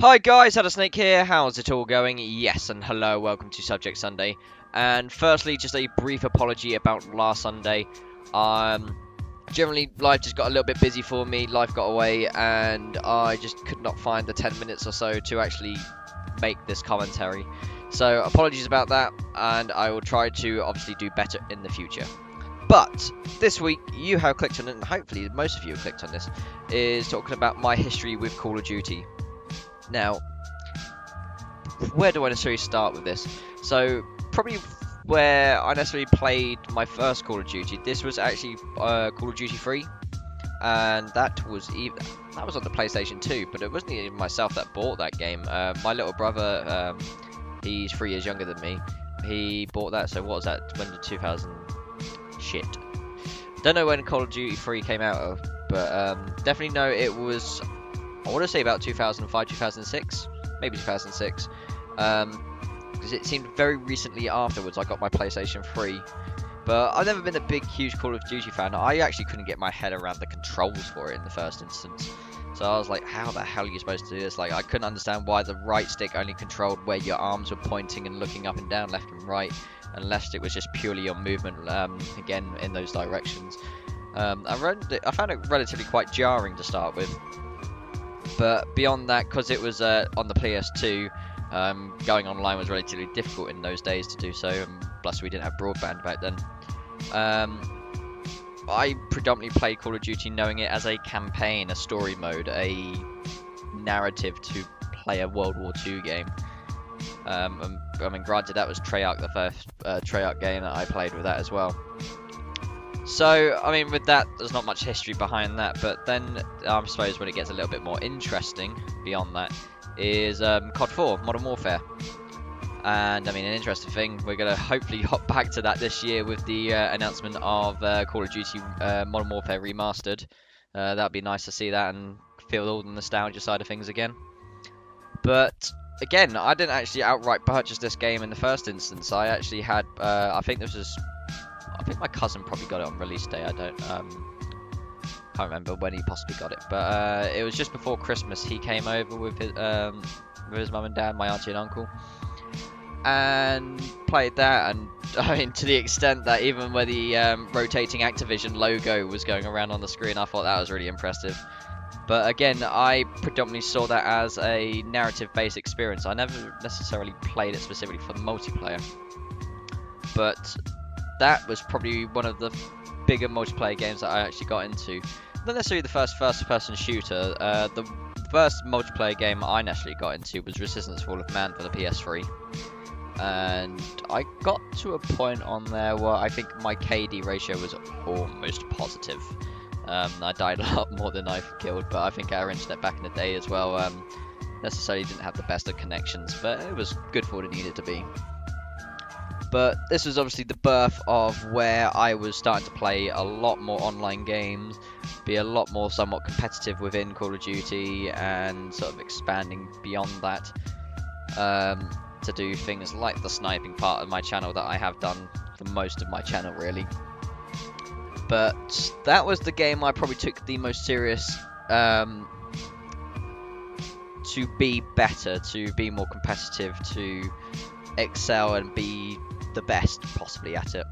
Hi guys, AdderSnake here, how's it all going? Yes, and hello, welcome to Subject Sunday. And firstly, just a brief apology about last Sunday. Generally, life just got a little bit busy for me, life got away, and I just could not find the 10 minutes or so to actually make this commentary. So, apologies about that, and I will try to obviously do better in the future. But this week, you have clicked on it, and hopefully most of you have clicked on this, is talking about my history with Call of Duty. Now, where do I necessarily start with this? So, probably where I necessarily played my first Call of Duty, this was actually Call of Duty 3, and that was on the PlayStation 2, but it wasn't even myself that bought that game. My little brother, he's 3 years younger than me, he bought that, so what was that, when did 2000, shit. Don't know when Call of Duty 3 came out, but definitely know it was, I want to say about 2005, 2006, maybe 2006, because it seemed very recently afterwards I got my PlayStation 3, but I've never been a big, huge Call of Duty fan. I actually couldn't get my head around the controls for it in the first instance, so I was like, how the hell are you supposed to do this? Like, I couldn't understand why the right stick only controlled where your arms were pointing and looking up and down, left and right, and left stick was just purely your movement, again, in those directions. I found it relatively quite jarring to start with. But beyond that, because it was on the PS2, going online was relatively difficult in those days to do so, plus we didn't have broadband back then. I predominantly played Call of Duty knowing it as a campaign, a story mode, a narrative to play a World War II game. I mean, granted, that was Treyarch, the first Treyarch game that I played with that as well. So, I mean, with that, there's not much history behind that, but then I suppose when it gets a little bit more interesting beyond that is COD 4, Modern Warfare. And, I mean, an interesting thing, we're going to hopefully hop back to that this year with the announcement of Call of Duty Modern Warfare Remastered. That would be nice to see that and feel all the nostalgia side of things again. But, again, I didn't actually outright purchase this game in the first instance. I actually had, I think my cousin probably got it on release day. I can't remember when he possibly got it, but it was just before Christmas. He came over with his mum and dad, my auntie and uncle, and played that. And I mean, to the extent that even where the rotating Activision logo was going around on the screen, I thought that was really impressive. But again, I predominantly saw that as a narrative-based experience. I never necessarily played it specifically for the multiplayer, but that was probably one of the bigger multiplayer games that I actually got into. Not necessarily the first-person shooter. The first multiplayer game I naturally got into was Resistance: Fall of Man for the PS3. And I got to a point on there where I think my KD ratio was almost positive. I died a lot more than I've killed, but I think our internet back in the day as well necessarily didn't have the best of connections, but it was good for what it needed to be. But this was obviously the birth of where I was starting to play a lot more online games, be a lot more somewhat competitive within Call of Duty, and sort of expanding beyond that to do things like the sniping part of my channel that I have done for most of my channel, really. But that was the game I probably took the most serious to be better, to be more competitive, to excel and be the best possibly at it.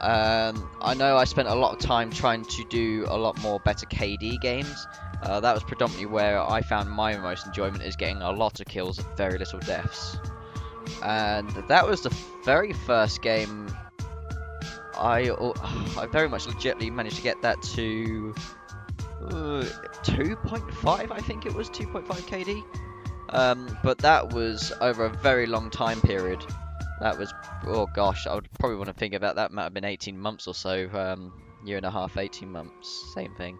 I know I spent a lot of time trying to do a lot more better KD games. That was predominantly where I found my most enjoyment, is getting a lot of kills at very little deaths. And that was the very first game I very much legitimately managed to get that to 2.5, I think it was 2.5 KD. But that was over a very long time period. That was, oh gosh, I would probably want to think about that. Might have been 18 months or so, year and a half, 18 months, same thing.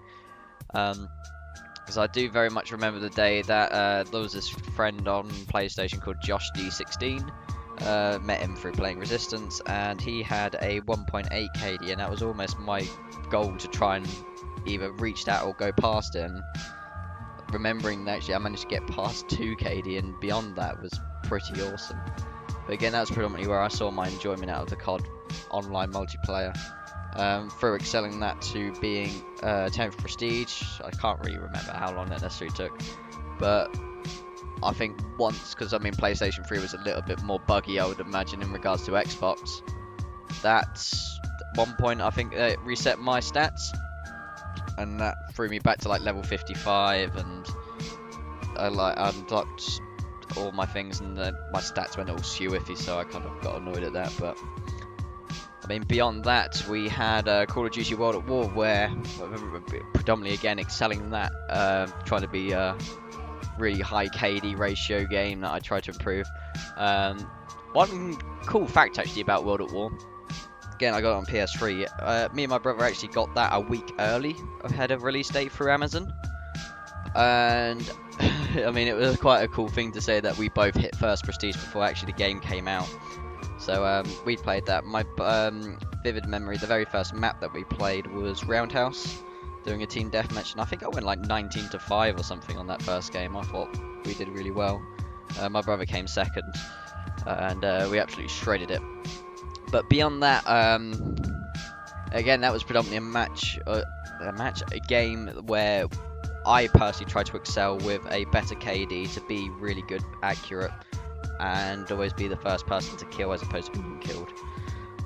Because I do very much remember the day that there was this friend on PlayStation called Josh D16. Met him through playing Resistance, and he had a 1.8 KD, and that was almost my goal to try and either reach that or go past him. Remembering that actually I managed to get past 2 KD, and beyond that was pretty awesome. But again, that's predominantly where I saw my enjoyment out of the COD online multiplayer. Through excelling that to being 10th Prestige. I can't really remember how long that necessarily took. But I think once, because I mean PlayStation 3 was a little bit more buggy, I would imagine, in regards to Xbox. That's one point I think it reset my stats, and that threw me back to like level 55, and I unlocked all my things, and then my stats went all skew-iffy, so I kind of got annoyed at that. But I mean, beyond that, we had Call of Duty World at War, where predominantly again excelling in that, trying to be a really high KD ratio game that I tried to improve. One cool fact actually about World at War, again I got it on PS3. Me and my brother actually got that a week early ahead of release date through Amazon, and I mean, it was quite a cool thing to say that we both hit first prestige before actually the game came out. So we played that. My vivid memory, the very first map that we played was Roundhouse, doing a team deathmatch, and I think I went like 19-5 or something on that first game. I thought we did really well. My brother came second, and we absolutely shredded it. But beyond that, again, that was predominantly a game where I personally tried to excel with a better KD to be really good, accurate, and always be the first person to kill as opposed to being killed.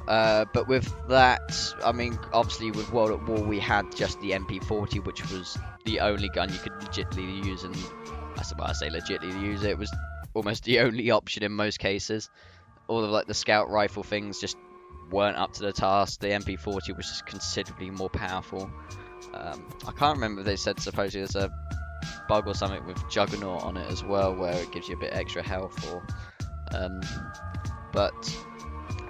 But with that, I mean, obviously with World at War we had just the MP40, which was the only gun you could legitimately use, and that's why I say legitimately use it. It was almost the only option in most cases. All of like the scout rifle things just weren't up to the task. The MP40 was just considerably more powerful. I can't remember if they said supposedly there's a bug or something with Juggernaut on it as well, where it gives you a bit extra health, or but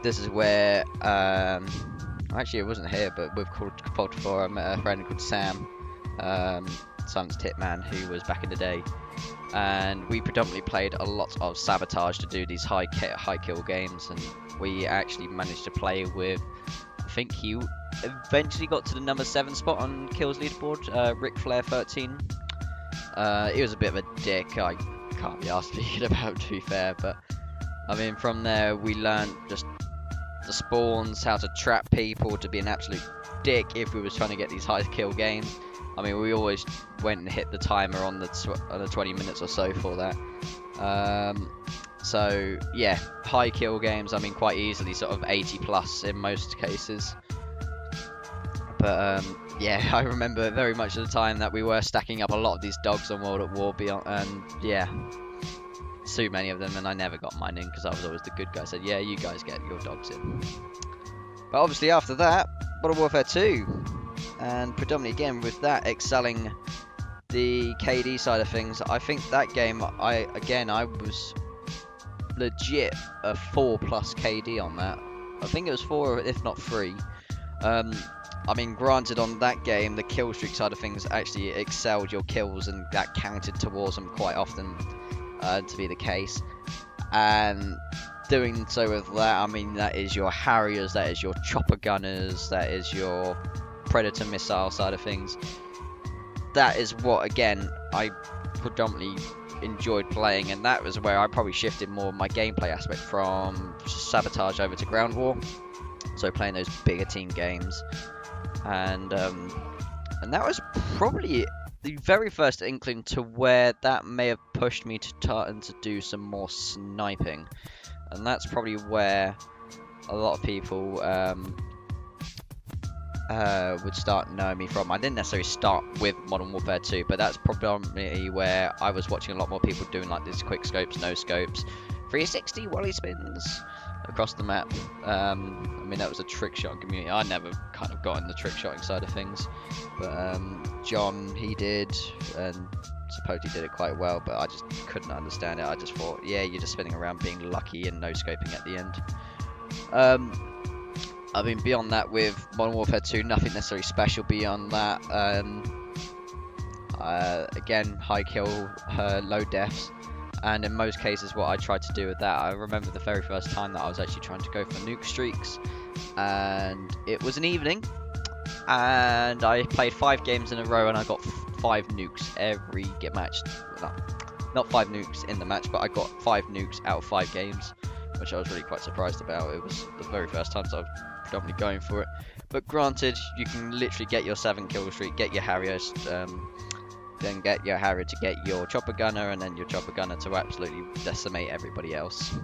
this is where actually it wasn't here, but with Cold 4 I met a friend called Sam, Sun's Tipman, who was back in the day, and we predominantly played a lot of Sabotage to do these high kill games, and we actually managed to play with, I think he eventually got to the number 7 spot on kills leaderboard, Ric Flair 13. He was a bit of a dick, I can't be asked speaking about, to be fair, but I mean, from there we learned just the spawns, how to trap people, to be an absolute dick if we was trying to get these high kill games. I mean, we always went and hit the timer on the 20 minutes or so for that. So yeah, high kill games, I mean, quite easily sort of 80 plus in most cases. But yeah, I remember very much at the time that we were stacking up a lot of these dogs on World at War, and yeah, too many of them, and I never got mine in because I was always the good guy. Said, yeah, you guys get your dogs in. But obviously after that, Modern Warfare 2, and predominantly again with that excelling the KD side of things. I think that game, I was legit a 4+ KD on that. I think it was 4, if not 3. I mean, granted, on that game, the kill streak side of things actually excelled your kills, and that counted towards them quite often to be the case. And doing so with that, I mean, that is your Harriers, that is your chopper gunners, that is your Predator missile side of things. That is what, again, I predominantly enjoyed playing, and that was where I probably shifted more of my gameplay aspect from Sabotage over to Ground War. So playing those bigger team games. And that was probably the very first inkling to where that may have pushed me to start to do some more sniping, and that's probably where a lot of people would start knowing me from. I didn't necessarily start with Modern Warfare 2, but that's probably where I was watching a lot more people doing like these quick scopes, no scopes, 360 Wally spins across the map. I mean, that was a trick shot community. I never kind of got in the trick shotting side of things, but John, he did, and suppose he did it quite well, but I just couldn't understand it. I just thought, yeah, you're just spinning around being lucky and no scoping at the end. I mean, beyond that, with Modern Warfare 2, nothing necessarily special beyond that. Again, high kill, low deaths. And in most cases, what I tried to do with that, I remember the very first time that I was actually trying to go for nuke streaks, and it was an evening, and I played 5 games in a row, and I got 5 nukes every match. Not 5 nukes in the match, but I got 5 nukes out of 5 games, which I was really quite surprised about. It was the very first time, so I was predominantly going for it. But granted, you can literally get your 7 kill streak, get your Harriers, then get your Harrier to get your chopper gunner, and then your chopper gunner to absolutely decimate everybody else.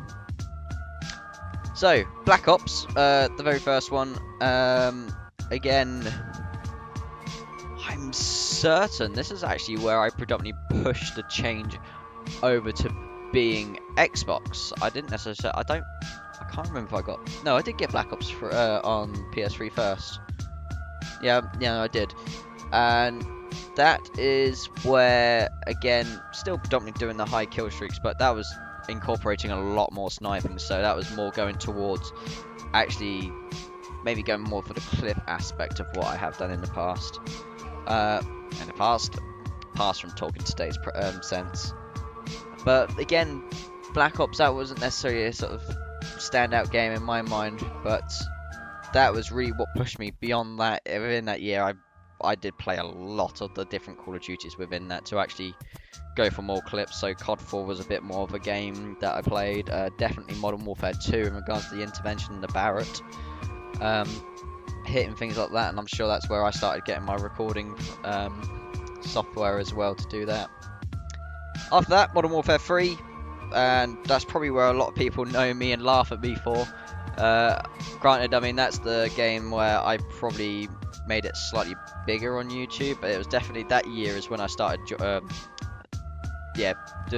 So, Black Ops, the very first one, again, I'm certain this is actually where I predominantly pushed the change over to being Xbox. I didn't necessarily, I can't remember if I got, no, I did get Black Ops for, on PS3 first. Yeah, I did. And that is where, again, still predominantly doing the high kill streaks, but that was incorporating a lot more sniping, so that was more going towards actually maybe going more for the clip aspect of what I have done in the past. Past from talking today's sense. But again, Black Ops, that wasn't necessarily a sort of standout game in my mind, but that was really what pushed me beyond that. Within that year, I did play a lot of the different Call of Duties within that to actually go for more clips. So COD 4 was a bit more of a game that I played. Definitely Modern Warfare 2 in regards to the intervention and the Barrett. Hitting things like that, and I'm sure that's where I started getting my recording software as well to do that. After that, Modern Warfare 3, and that's probably where a lot of people know me and laugh at me for. Granted, I mean, that's the game where I probably made it slightly bigger on YouTube, but it was definitely that year is when I started doing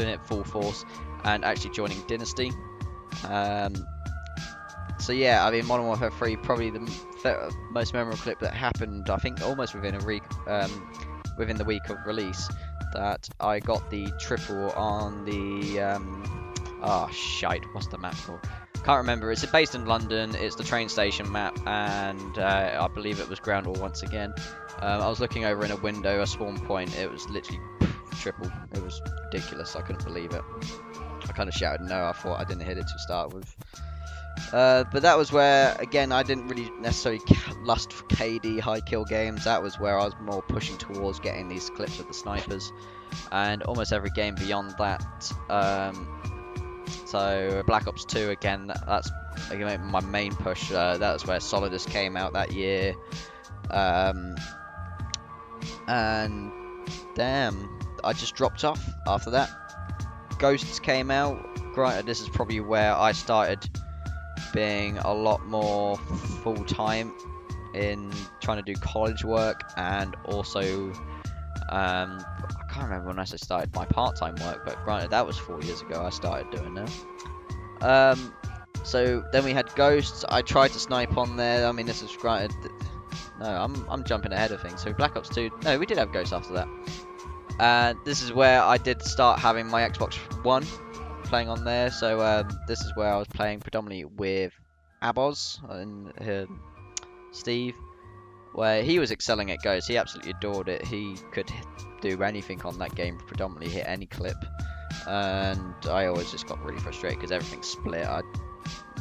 it full force and actually joining Dynasty. So yeah, I mean, Modern Warfare 3, probably the most memorable clip that happened, I think, almost within the week of release, that I got the triple on the what's the map called? Can't remember. It's based in London. It's the train station map, and I believe it was ground war once again. I was looking over in a window, a spawn point. It was literally triple. It was ridiculous. I couldn't believe it. I kind of shouted no. I thought I didn't hit it to start with. But that was where, again, I didn't really necessarily lust for KD high kill games. That was where I was more pushing towards getting these clips of the snipers, and almost every game beyond that. So Black Ops 2, again, that's again my main push. That was where Solidus came out that year, and damn, I just dropped off after that. Ghosts came out. Granted, this is probably where I started being a lot more full-time in trying to do college work, and also I can't remember when I started my part-time work, but granted that was 4 years ago I started doing that. So then we had Ghosts. I tried to snipe on there. I mean, this is granted, no, I'm jumping ahead of things. So Black Ops 2, no, we did have Ghosts after that, and this is where I did start having my Xbox One playing on there. So this is where I was playing predominantly with Aboz and Steve, where he was excelling at Ghosts. He absolutely adored it. He could do anything on that game, predominantly hit any clip, and I always just got really frustrated because everything's split. I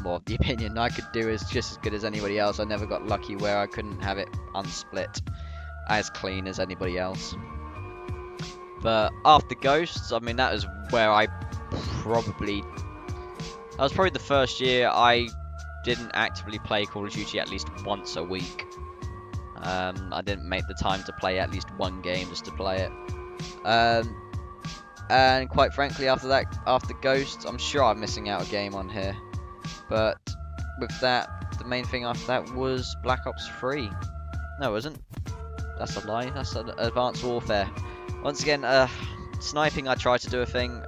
more of the opinion I could do is just as good as anybody else. I never got lucky where I couldn't have it unsplit as clean as anybody else. But after Ghosts, I mean, that is where that was probably the first year I didn't actively play Call of Duty at least once a week. I didn't make the time to play at least one game just to play it. And quite frankly, after Ghosts, I'm sure I'm missing out a game on here. But with that, the main thing after that was Black Ops 3. No, it wasn't. That's a lie. That's Advanced Warfare. Once again, sniping, I tried to do a thing.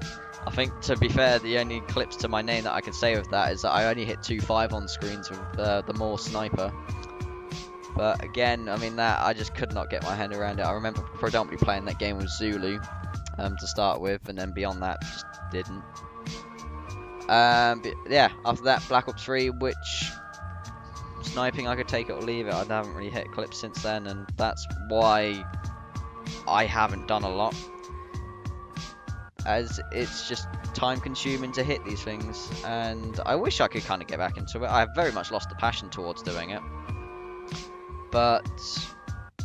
I think, to be fair, the only clips to my name that I can say with that is that I only hit 2.5 on screens with the more sniper. But again, I mean, that I just could not get my hand around it. I remember predominantly playing that game with Zulu to start with, and then beyond that, just didn't. But yeah, after that, Black Ops 3, which sniping, I could take it or leave it. I haven't really hit clips since then, and that's why I haven't done a lot, as it's just time consuming to hit these things, and I wish I could kind of get back into it. I've very much lost the passion towards doing it, but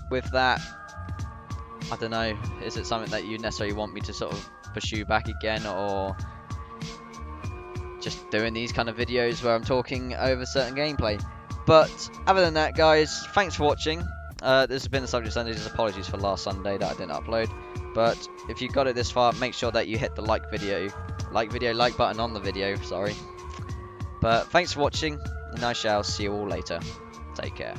with that, I don't know, is it something that you necessarily want me to sort of pursue back again, or just doing these kind of videos where I'm talking over certain gameplay? But other than that, guys, thanks for watching. This has been the Subject Sundays. Apologies for last Sunday that I didn't upload. But if you got it this far, make sure that you hit the like button on the video, sorry. But thanks for watching, and I shall see you all later. Take care.